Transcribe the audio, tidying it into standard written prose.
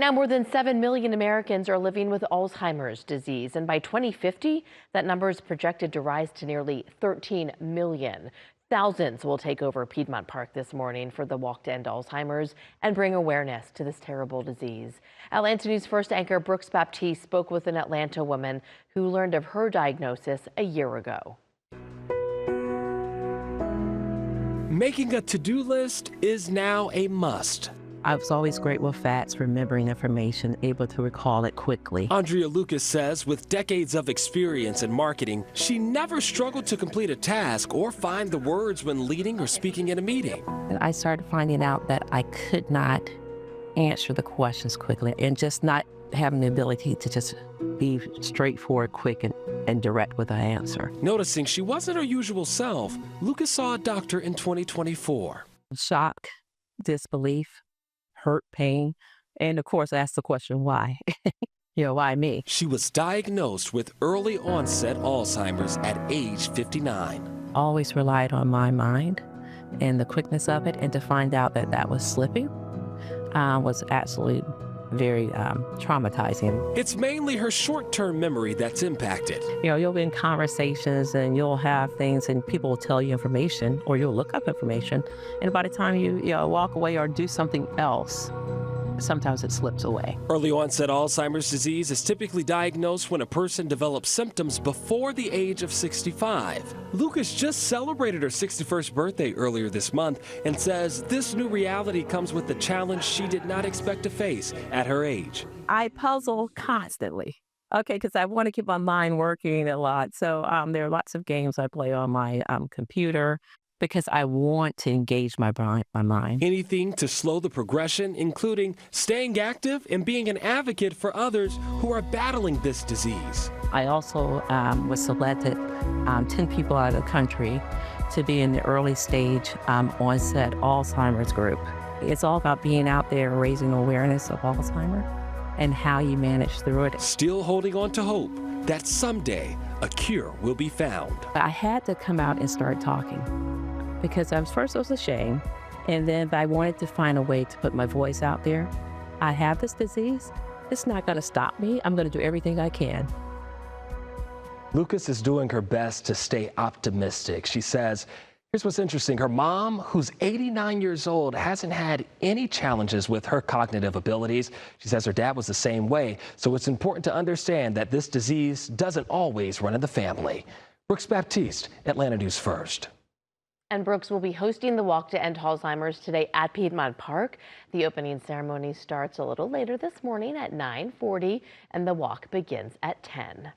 Now, more than 7 million Americans are living with Alzheimer's disease, and by 2050, that number is projected to rise to nearly 13 million. Thousands will take over Piedmont Park this morning for the Walk to End Alzheimer's and bring awareness to this terrible disease. Atlanta News First anchor Brooks Baptiste spoke with an Atlanta woman who learned of her diagnosis a year ago. Making a to-do list is now a must. I was always great with facts, remembering information, able to recall it quickly. Andrea Lucas says with decades of experience in marketing, she never struggled to complete a task or find the words when leading or speaking in a meeting. And I started finding out that I could not answer the questions quickly and just not having the ability to just be straightforward, quick, and direct with an answer. Noticing she wasn't her usual self, Lucas saw a doctor in 2024. Shock, disbelief, hurt, pain, and of course ask the question, why? Why me? She was diagnosed with early onset Alzheimer's at age 59. Always relied on my mind and the quickness of it, and to find out that that was slipping was absolutely very traumatizing. It's mainly her short-term memory that's impacted. You'll be in conversations and you'll have things and people will tell you information, or you'll look up information, and by the time you walk away or do something else, sometimes it slips away. Early onset Alzheimer's disease is typically diagnosed when a person develops symptoms before the age of 65. Lucas just celebrated her 61st birthday earlier this month and says this new reality comes with the challenge she did not expect to face at her age. I puzzle constantly. Because I want to keep my mind working a lot. So there are lots of games I play on my computer, because I want to engage my mind. Anything to slow the progression, including staying active and being an advocate for others who are battling this disease. I also was selected 10 people out of the country to be in the early stage onset Alzheimer's group. It's all about being out there raising awareness of Alzheimer and how you manage through it. Still holding on to hope that someday a cure will be found. I had to come out and start talking, because first I was ashamed, and then I wanted to find a way to put my voice out there. I have this disease. It's not going to stop me. I'm going to do everything I can. Lucas is doing her best to stay optimistic. She says, here's what's interesting. Her mom, who's 89 years old, hasn't had any challenges with her cognitive abilities. She says her dad was the same way. So it's important to understand that this disease doesn't always run in the family. Brooks Baptiste, Atlanta News First. And Brooks will be hosting the Walk to End Alzheimer's today at Piedmont Park. The opening ceremony starts a little later this morning at 9:40, and the walk begins at 10.